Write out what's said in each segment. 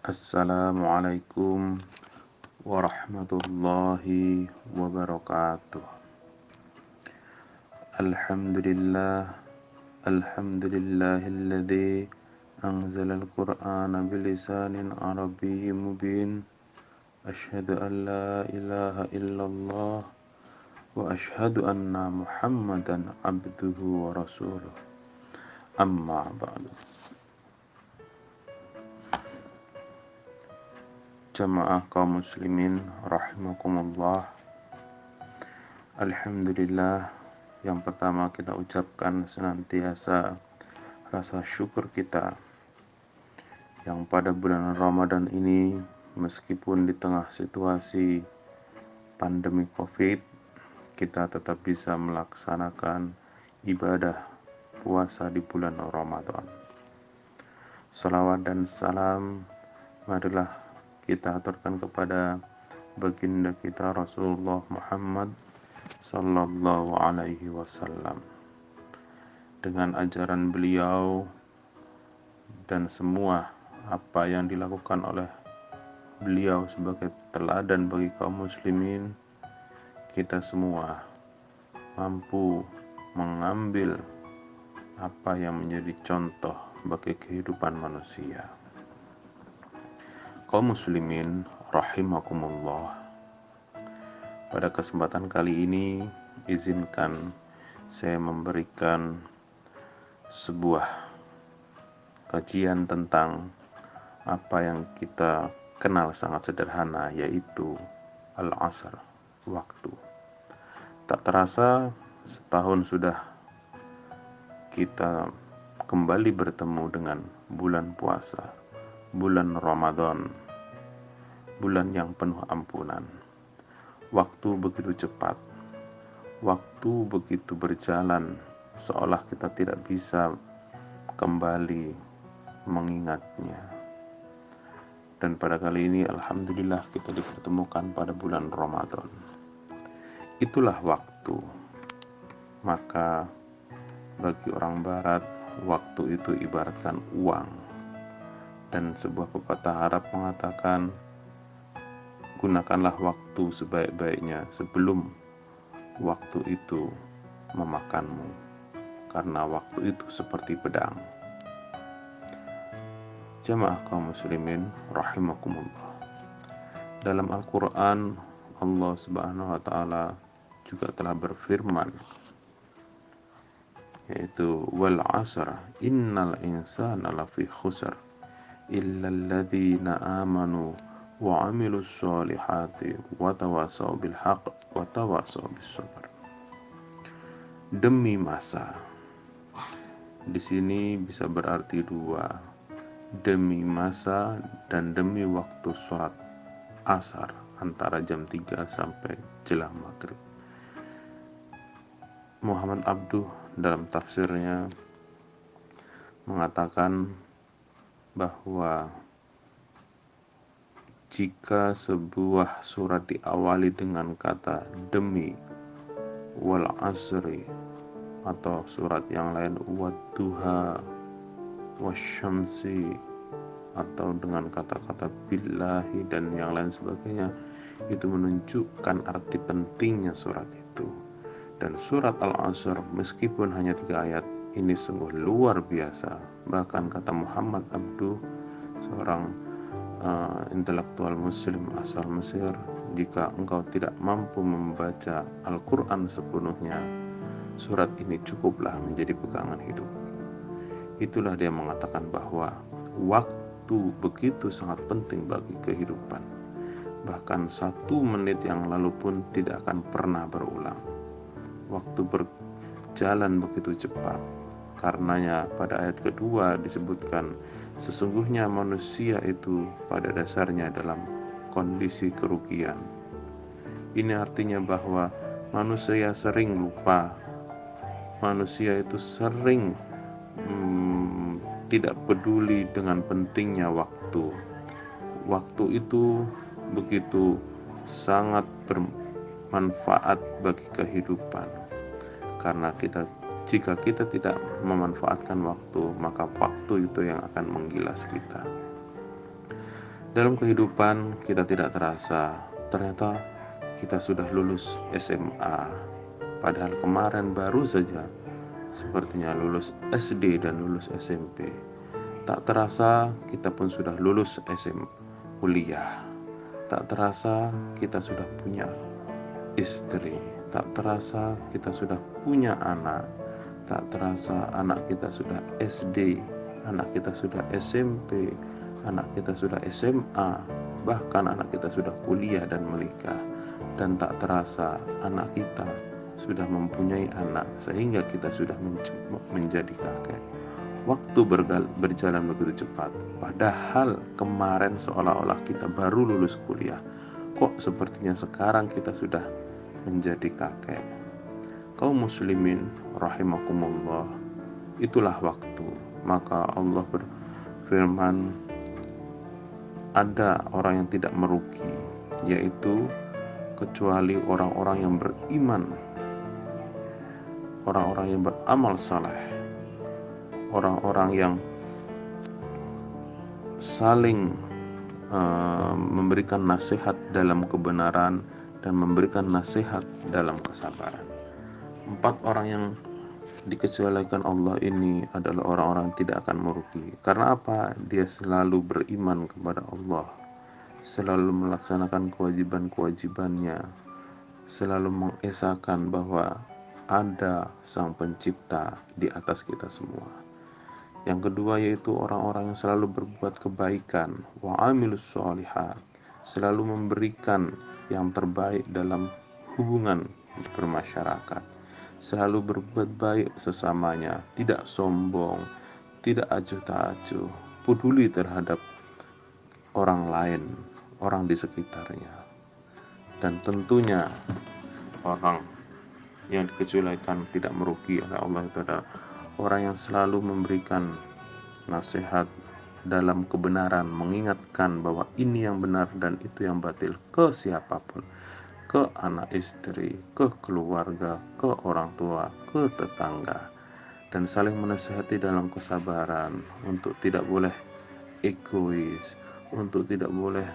Assalamualaikum warahmatullahi wabarakatuh. Alhamdulillah, alhamdulillahilladzi anzalal qur'ana bilisanin arabiyyin mubin. Asyhadu an la ilaha illallah wa asyhadu anna Muhammadan abduhu wa rasuluh. Amma ba'du. Jamaah kaum muslimin rahimakumullah. Alhamdulillah, yang pertama kita ucapkan senantiasa rasa syukur kita yang pada bulan Ramadan ini, meskipun di tengah situasi pandemi Covid, kita tetap bisa melaksanakan ibadah puasa di bulan Ramadan. Salawat dan salam marilah kita aturkan kepada baginda kita Rasulullah Muhammad sallallahu alaihi wasallam. Dengan ajaran beliau dan semua apa yang dilakukan oleh beliau sebagai teladan bagi kaum muslimin, kita semua mampu mengambil apa yang menjadi contoh bagi kehidupan manusia. Kaum muslimin rahimakumullah, pada kesempatan kali ini izinkan saya memberikan sebuah kajian tentang apa yang kita kenal sangat sederhana, yaitu al-asr, waktu. Tak terasa setahun sudah kita kembali bertemu dengan bulan puasa, bulan Ramadan, bulan yang penuh ampunan. Waktu begitu cepat, waktu begitu berjalan, seolah kita tidak bisa kembali mengingatnya. Dan pada kali ini alhamdulillah kita dipertemukan pada bulan Ramadan. Itulah waktu. Maka bagi orang barat, waktu itu ibaratkan uang. Dan sebuah pepatah Arab mengatakan, gunakanlah waktu sebaik-baiknya sebelum waktu itu memakanmu, karena waktu itu seperti pedang. Jamaah kaum muslimin rahimakumullah, dalam Al-Quran Allah subhanahu wa ta'ala juga telah berfirman, yaitu wal asr innal insana lafi khusr illal ladzina amanu wa amilus solihati wa tawasaw bil haqq wa tawasaw bis sabr. Demi masa, di sini bisa berarti dua, demi masa dan demi waktu sholat asar antara jam 3 sampai jelang maghrib. Muhammad Abduh dalam tafsirnya mengatakan bahwa jika sebuah surat diawali dengan kata demi, wal asri, atau surat yang lain wadduha, wasyamsi, atau dengan kata-kata billahi dan yang lain sebagainya, itu menunjukkan arti pentingnya surat itu. Dan surat Al-Asr meskipun hanya 3 ayat, ini sungguh luar biasa. Bahkan kata Muhammad Abduh, seorang intelektual muslim asal Mesir, jika engkau tidak mampu membaca Al-Quran sepenuhnya, surat ini cukuplah menjadi pegangan hidup. Itulah dia mengatakan bahwa waktu begitu sangat penting bagi kehidupan. Bahkan 1 menit yang lalu pun tidak akan pernah berulang. Waktu berjalan begitu cepat. Karenanya pada ayat kedua disebutkan, sesungguhnya manusia itu pada dasarnya dalam kondisi kerugian. Ini artinya bahwa manusia sering lupa. Manusia itu sering tidak peduli dengan pentingnya waktu. Waktu itu begitu sangat bermanfaat bagi kehidupan. Karena jika kita tidak memanfaatkan waktu, maka waktu itu yang akan menggilas kita. Dalam kehidupan kita tidak terasa, ternyata kita sudah lulus SMA. Padahal kemarin baru saja sepertinya lulus SD dan lulus SMP. Tak terasa kita pun sudah lulus SMA kuliah. Tak terasa kita sudah punya istri. Tak terasa kita sudah punya anak. Tak terasa anak kita sudah SD, anak kita sudah SMP, anak kita sudah SMA, bahkan anak kita sudah kuliah dan menikah. Dan tak terasa anak kita sudah mempunyai anak sehingga kita sudah menjadi kakek. Waktu berjalan begitu cepat, padahal kemarin seolah-olah kita baru lulus kuliah. Kok sepertinya sekarang kita sudah menjadi kakek? Kaum muslimin rahimakumullah, itulah waktu. Maka Allah berfirman, ada orang yang tidak merugi, yaitu kecuali orang-orang yang beriman, orang-orang yang beramal saleh, orang-orang yang saling memberikan nasihat dalam kebenaran dan memberikan nasihat dalam kesabaran. 4 orang yang dikecualikan Allah ini adalah orang-orang yang tidak akan merugi. Karena apa? Dia selalu beriman kepada Allah, selalu melaksanakan kewajiban-kewajibannya, selalu mengesahkan bahwa ada Sang Pencipta di atas kita semua. Yang kedua yaitu orang-orang yang selalu berbuat kebaikan, wa amilus sholihat, selalu memberikan yang terbaik dalam hubungan bermasyarakat, selalu berbuat baik sesamanya, tidak sombong, tidak acuh tak acuh, peduli terhadap orang lain, orang di sekitarnya. Dan tentunya orang yang dikecualikan tidak merugi oleh Allah itu adalah orang yang selalu memberikan nasihat dalam kebenaran, mengingatkan bahwa ini yang benar dan itu yang batil ke siapapun, ke anak istri, ke keluarga, ke orang tua, ke tetangga, dan saling menasihati dalam kesabaran untuk tidak boleh egois, untuk tidak boleh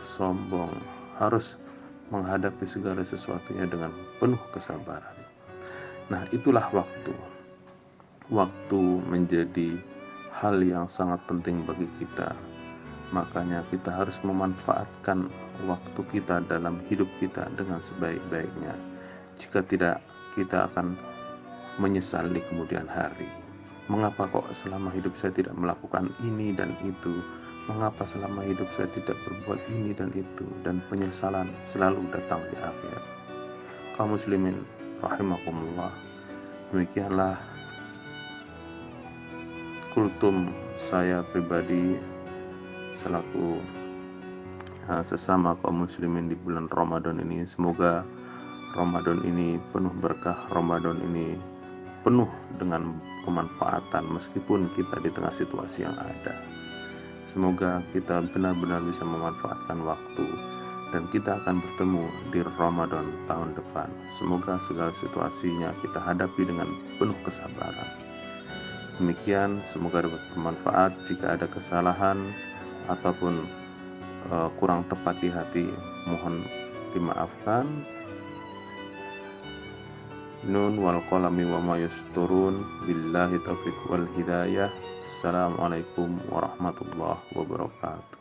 sombong, harus menghadapi segala sesuatunya dengan penuh kesabaran. Nah, itulah waktu. Waktu menjadi hal yang sangat penting bagi kita. Makanya kita harus memanfaatkan waktu kita dalam hidup kita dengan sebaik-baiknya. Jika tidak, kita akan menyesal di kemudian hari. Mengapa kok selama hidup saya tidak melakukan ini dan itu? Mengapa selama hidup saya tidak berbuat ini dan itu? Dan penyesalan selalu datang di akhir. Kaum muslimin rahimakumullah, demikianlah kultum saya pribadi selaku sesama kaum muslimin di bulan Ramadan ini. Semoga Ramadan ini penuh berkah, Ramadan ini penuh dengan kemanfaatan meskipun kita di tengah situasi yang ada. Semoga kita benar-benar bisa memanfaatkan waktu dan kita akan bertemu di Ramadan tahun depan. Semoga segala situasinya kita hadapi dengan penuh kesabaran. Demikian, semoga dapat bermanfaat. Jika ada kesalahan ataupun kurang tepat di hati, mohon dimaafkan. Nun wal qalami wa ma yasturun. Billahi taufiq wal hidayah. Assalamualaikum warahmatullahi wabarakatuh.